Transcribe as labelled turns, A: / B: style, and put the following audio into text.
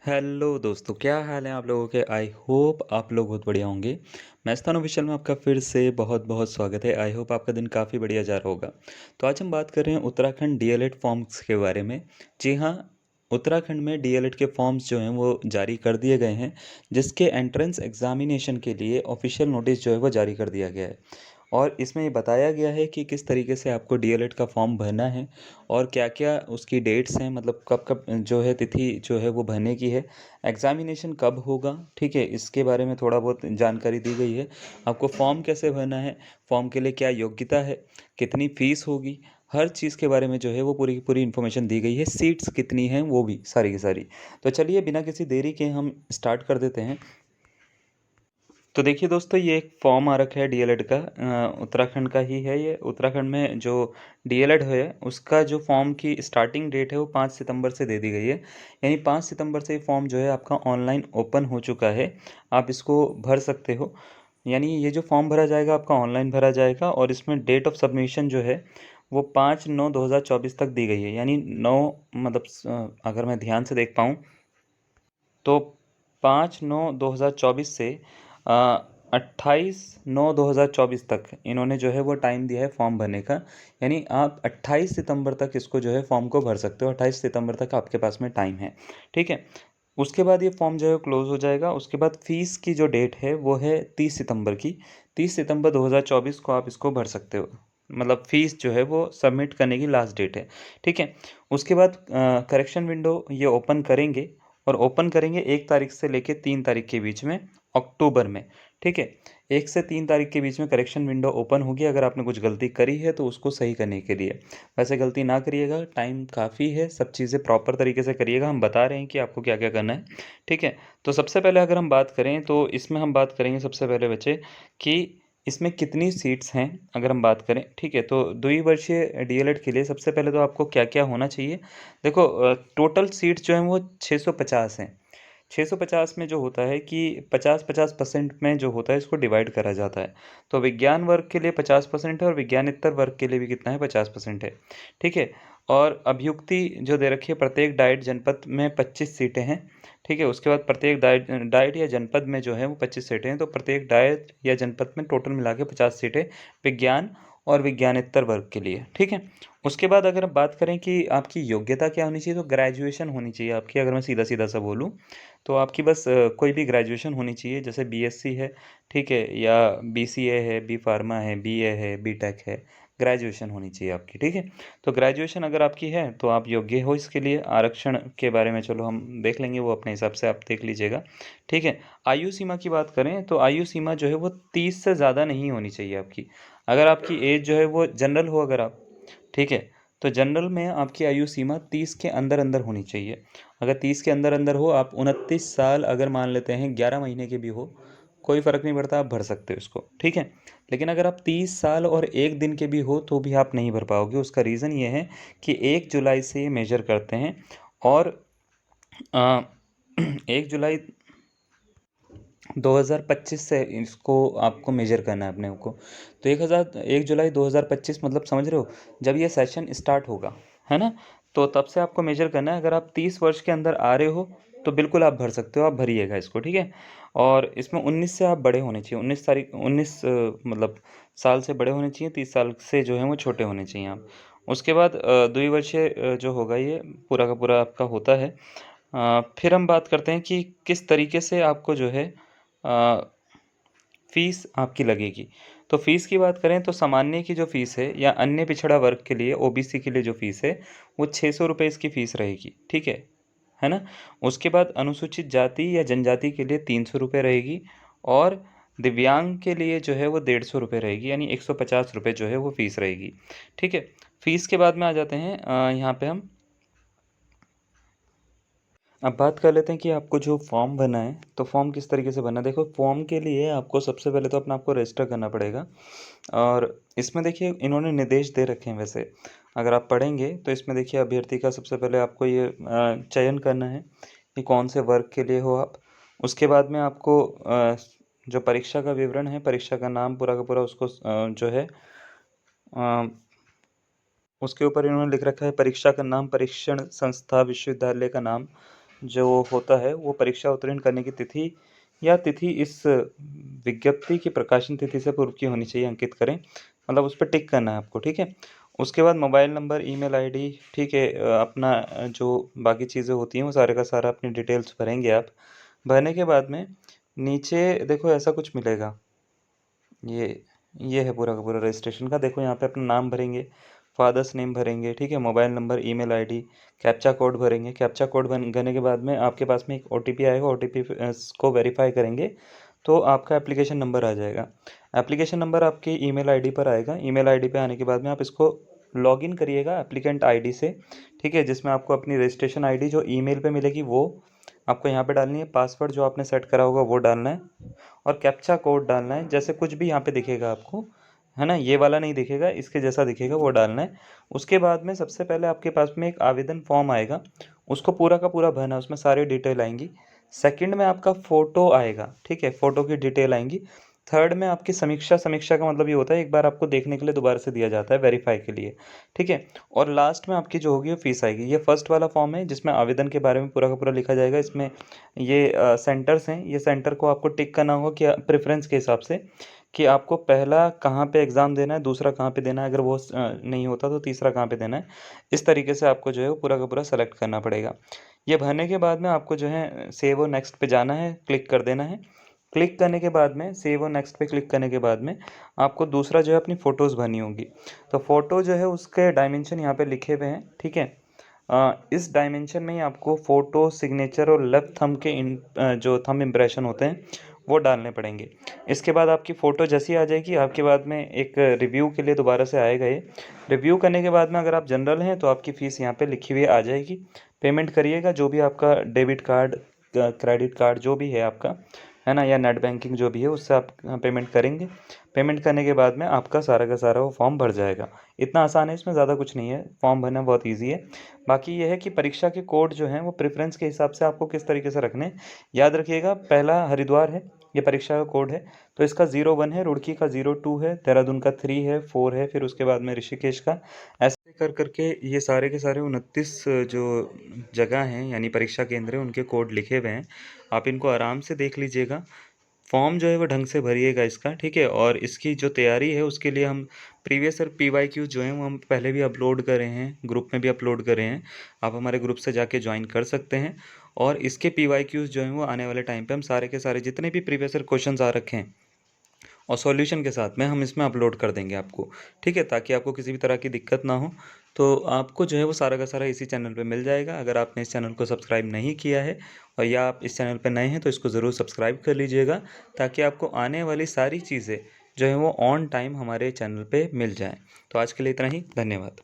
A: Hello दोस्तों, क्या हाल है आप लोगों के। आई होप आप लोग बहुत बढ़िया होंगे। मैस्तान ऑफिशियल में आपका फिर से बहुत बहुत स्वागत है। आई होप आपका दिन काफ़ी बढ़िया जा रहा होगा। तो आज हम बात कर रहे हैं उत्तराखंड डीएलएड फॉर्म्स के बारे में। जी हाँ, उत्तराखंड में डीएलएड के फॉर्म्स जो हैं वो जारी कर दिए गए हैं, जिसके एंट्रेंस एग्जामिनेशन के लिए ऑफिशियल नोटिस जो है वो जारी कर दिया गया है। और इसमें ये बताया गया है कि किस तरीके से आपको डीएलएड का फॉर्म भरना है और क्या-क्या उसकी डेट्स हैं, मतलब कब-कब जो है तिथि जो है वो भरने की है, एग्ज़ामिनेशन कब होगा, ठीक है? इसके बारे में थोड़ा बहुत जानकारी दी गई है। आपको फॉर्म कैसे भरना है, फॉर्म के लिए क्या योग्यता है, कितनी फ़ीस होगी, हर चीज़ के बारे में जो है वो पूरी की पूरी इन्फॉर्मेशन दी गई है। सीट्स कितनी हैं वो भी सारी की सारी। तो चलिए बिना किसी देरी के हम स्टार्ट कर देते हैं। तो देखिए दोस्तों, ये एक फॉर्म आ रखा है डीएलएड का, उत्तराखंड का ही है ये। उत्तराखंड में जो डीएलएड है उसका जो फॉर्म की स्टार्टिंग डेट है वो 5 सितंबर से दे दी गई है। यानी 5 सितंबर से ये फॉर्म जो है आपका ऑनलाइन ओपन हो चुका है। आप इसको भर सकते हो। यानी ये जो फॉर्म भरा जाएगा आपका ऑनलाइन भरा जाएगा और इसमें डेट ऑफ सबमिशन जो है वो 5/9/2024 तक दी गई है। यानी 9 मतलब अगर मैं ध्यान से देख पाऊँ तो 5/9/2024 से 28/9/2024 तक इन्होंने जो है वो टाइम दिया है फॉर्म भरने का। यानी आप 28 सितंबर तक इसको जो है फॉर्म को भर सकते हो। 28 सितंबर तक आपके पास में टाइम है, ठीक है। उसके बाद ये फॉर्म जो है क्लोज हो जाएगा। उसके बाद फीस की जो डेट है वो है 30 सितंबर की। 30 सितंबर 2024 को आप इसको भर सकते हो। मतलब फीस जो है वो सबमिट करने की लास्ट डेट है, ठीक है। उसके बाद करेक्शन विंडो ये ओपन करेंगे और ओपन करेंगे 1 तारीख से लेके 3 तारीख के बीच में, अक्टूबर में, ठीक है। 1 से 3 तारीख के बीच में करेक्शन विंडो ओपन होगी अगर आपने कुछ गलती करी है तो उसको सही करने के लिए। वैसे गलती ना करिएगा, टाइम काफ़ी है, सब चीज़ें प्रॉपर तरीके से करिएगा। हम बता रहे हैं कि आपको क्या-क्या करना है, ठीक है। तो सबसे पहले अगर हम बात करें तो इसमें हम बात करेंगे सबसे पहले बच्चे कि इसमें कितनी सीट्स हैं अगर हम बात करें, ठीक है। तो द्विवर्षीय डीएलएड के लिए सबसे पहले तो आपको क्या-क्या होना चाहिए। देखो, टोटल सीट्स जो हैं वो 650 हैं। 650 में जो होता है कि 50-50% में जो होता है इसको डिवाइड करा जाता है। तो विज्ञान वर्ग के लिए 50% है और विज्ञानेतर वर्ग के लिए भी कितना है, 50% है, ठीक है। और अभियुक्ति जो दे रखी है, प्रत्येक डाइट जनपद में 25 सीटें हैं, ठीक है। उसके बाद प्रत्येक डाइट डाइट या जनपद में जो है वो 25 सीटें हैं। तो प्रत्येक डाइट या जनपद में टोटल मिला के 50 सीटें विज्ञान और विज्ञानेतर वर्ग के लिए, ठीक है। उसके बाद अगर हम बात करें कि आपकी योग्यता क्या होनी चाहिए, तो ग्रेजुएशन होनी चाहिए आपकी। अगर मैं सीधा-सीधा सा बोलूँ तो आपकी बस कोई भी ग्रेजुएशन होनी चाहिए, जैसे बीएससी है, ठीक है, या बीसीए है, बी फार्मा है, बीए है, बीटेक है, ग्रेजुएशन होनी चाहिए आपकी, ठीक है। तो ग्रेजुएशन अगर आपकी है तो आप योग्य हो इसके लिए। आरक्षण के बारे में चलो हम देख लेंगे, वो अपने हिसाब से आप देख लीजिएगा, ठीक है। आयु सीमा की बात करें तो आयु सीमा जो है वो 30 से ज़्यादा नहीं होनी चाहिए आपकी। अगर आपकी एज जो है वो जनरल हो अगर आप, ठीक है, तो जनरल में आपकी आयु सीमा 30 के अंदर-अंदर होनी चाहिए। अगर 30 के अंदर-अंदर हो, आप 29 साल अगर मान लेते हैं, 11 महीने के भी हो, कोई फ़र्क नहीं पड़ता, आप भर सकते हो इसको, ठीक है। लेकिन अगर आप 30 साल और 1 दिन के भी हो तो भी आप नहीं भर पाओगे। उसका रीज़न ये है कि 1 जुलाई से ये मेजर करते हैं और अ, 1 जुलाई 2025 से इसको आपको मेजर करना है अपने को। तो 1 जुलाई 2025 मतलब समझ रहे हो, जब ये सेशन स्टार्ट होगा, है ना? तो तब से आपको मेजर करना है। अगर आप 30 वर्ष के अंदर आ रहे हो तो बिल्कुल आप भर सकते हो, आप भरिएगा इसको, ठीक है। और इसमें 19 से आप बड़े होने चाहिए। 19 मतलब साल से बड़े होने चाहिए। 30 साल से जो है वो छोटे होने चाहिए आप। उसके बाद द्विवर्षीय जो होगा ये पूरा का पूरा आपका होता है। फिर हम बात करते हैं कि किस तरीके से आपको जो है फ़ीस आपकी लगेगी। तो फ़ीस की बात करें तो सामान्य की जो फ़ीस है या अन्य पिछड़ा वर्ग के लिए, ओबीसी के लिए जो फ़ीस है वो 600 रुपये इसकी फ़ीस रहेगी, ठीक है ना? उसके बाद अनुसूचित जाति या जनजाति के लिए 300 रुपये रहेगी और दिव्यांग के लिए जो है वो 150 रुपये रहेगी, यानी 150 रुपये जो है वो फ़ीस रहेगी, ठीक है? फ़ीस के बाद में आ जाते हैं यहाँ पे हम अब बात कर लेते हैं कि आपको जो फॉर्म भरना है, तो फॉर्म किस तरीके से भरना है। देखो, फॉर्म के लिए आपको सबसे पहले तो अपना आपको रजिस्टर करना पड़ेगा और इसमें देखिए इन्होंने निर्देश दे रखे हैं वैसे। अगर आप पढ़ेंगे तो इसमें देखिए अभ्यर्थी का सबसे पहले आपको ये चयन करना है कि कौन से वर्ग के लिए हो आप। उसके बाद में आपको जो परीक्षा का विवरण है, परीक्षा का नाम पूरा का पूरा उसको जो है अ, उसके ऊपर इन्होंने लिख रखा है परीक्षा का नाम, परीक्षण संस्था, विश्वविद्यालय का नाम, जो होता है वो परीक्षा उत्तीर्ण करने की तिथि या तिथि इस विज्ञप्ति की प्रकाशन तिथि से पूर्व की होनी चाहिए, अंकित करें। मतलब उस पे टिक करना है आपको, ठीक है। उसके बाद मोबाइल नंबर, ईमेल आईडी, ठीक है। अपना जो बाकी चीज़ें होती हैं वो सारे का सारा अपनी डिटेल्स भरेंगे आप। भरने के बाद में नीचे देखो ऐसा कुछ मिलेगा, ये ये है पूरा का पूरा रजिस्ट्रेशन का। देखो यहाँ पे अपना नाम भरेंगे, फादर्स नेम भरेंगे, ठीक है, mobile number, email ID, captcha code भरेंगे। कैप्चा कोड भरने के बाद में आपके पास में एक ओटीपी आएगा, ओटीपी को वेरीफाई करेंगे तो आपका एप्लीकेशन नंबर आ जाएगा। एप्लीकेशन नंबर आपकी ईमेल आईडी पर आएगा। ईमेल आईडी पे आने के बाद में आप इसको लॉगिन करिएगा एप्लीकेंट आईडी से, ठीक है, जिसमें आपको अपनी रजिस्ट्रेशन आईडी जो ईमेल पे मिलेगी वो आपको यहाँ पे डालनी है। पासवर्ड जो आपने सेट करा होगा वो डालना है और कैप्चा कोड डालना है। जैसे कुछ भी यहाँ पे दिखेगा आपको, है ना, ये वाला नहीं दिखेगा, इसके जैसा दिखेगा वो डालना है। उसके बाद में सबसे पहले आपके पास में एक आवेदन फॉर्म आएगा, उसको पूरा का पूरा भरना है, उसमें सारी डिटेल आएंगी। सेकंड में आपका फ़ोटो आएगा, ठीक है, फ़ोटो की डिटेल आएंगी। थर्ड में आपकी समीक्षा, समीक्षा का मतलब ये होता है एक बार आपको देखने के लिए दोबारा से दिया जाता है वेरीफाई के लिए, ठीक है। और लास्ट में आपकी जो होगी वो फीस आएगी। ये फर्स्ट वाला फॉर्म है जिसमें आवेदन के बारे में पूरा का पूरा लिखा जाएगा। इसमें ये सेंटर्स हैं, ये सेंटर को आपको टिक करना होगा कि प्रेफरेंस के हिसाब से कि आपको पहला कहाँ पे एग्ज़ाम देना है, दूसरा कहाँ पे देना है, अगर वो नहीं होता तो तीसरा कहाँ पे देना है। इस तरीके से आपको जो है वो पूरा का पूरा सेलेक्ट करना पड़ेगा। ये भरने के बाद में आपको जो है सेव और नेक्स्ट पे जाना है, क्लिक कर देना है। क्लिक करने के बाद में सेव और नेक्स्ट पे क्लिक करने के बाद में आपको दूसरा जो है अपनी फ़ोटोज़ भरनी होगी। तो फ़ोटो जो है उसके डायमेंशन यहाँ पे लिखे हुए हैं, ठीक है। इस डायमेंशन में ही आपको फ़ोटो, सिग्नेचर और लेफ्ट थंब के जो थंब इम्प्रेशन होते हैं वो डालने पड़ेंगे। इसके बाद आपकी फ़ोटो जैसी आ जाएगी, आपके बाद में एक रिव्यू के लिए दोबारा से आएगा ये। रिव्यू करने के बाद में अगर आप जनरल हैं तो आपकी फ़ीस यहाँ पे लिखी हुई आ जाएगी। पेमेंट करिएगा, जो भी आपका डेबिट कार्ड, क्रेडिट कार्ड जो भी है आपका, है ना, या नेट बैंकिंग जो भी है उससे आप पेमेंट करेंगे। पेमेंट करने के बाद में आपका सारा का सारा वो फॉर्म भर जाएगा। इतना आसान है, इसमें ज़्यादा कुछ नहीं है, फॉर्म भरना बहुत ईजी है। बाकी ये है कि परीक्षा के कोड जो हैं वो प्रेफरेंस के हिसाब से आपको किस तरीके से रखने हैं। याद रखिएगा, पहला हरिद्वार है, ये परीक्षा का कोड है, तो इसका 01 है, रुड़की का 02 है, देहरादून का 3 है, 4 है, फिर उसके बाद में ऋषिकेश का, ऐसे कर करके ये सारे के सारे 29 जो जगह हैं यानी परीक्षा केंद्र हैं उनके कोड लिखे हुए हैं। आप इनको आराम से देख लीजिएगा। फॉर्म जो है वो ढंग से भरिएगा इसका, ठीक है। और इसकी जो तैयारी है उसके लिए हम प्रीवियस ईयर PYQ जो हैं वो हम पहले भी अपलोड करे हैं, ग्रुप में भी अपलोड करे हैं। आप हमारे ग्रुप से जाके ज्वाइन कर सकते हैं। और इसके PYQs जो हैं वो आने वाले टाइम पे हम सारे के सारे जितने भी प्रीवियस ईयर क्वेश्चंस आ रखे हैं और सॉल्यूशन के साथ में हम इसमें अपलोड कर देंगे आपको, ठीक है, ताकि आपको किसी भी तरह की दिक्कत ना हो। तो आपको जो है वो सारा का सारा इसी चैनल पे मिल जाएगा। अगर आपने इस चैनल को सब्सक्राइब नहीं किया है और या आप इस चैनल पे नए हैं तो इसको ज़रूर सब्सक्राइब कर लीजिएगा, ताकि आपको आने वाली सारी चीज़ें जो हैं वो ऑन टाइम हमारे चैनल पे मिल जाएँ। तो आज के लिए इतना ही, धन्यवाद।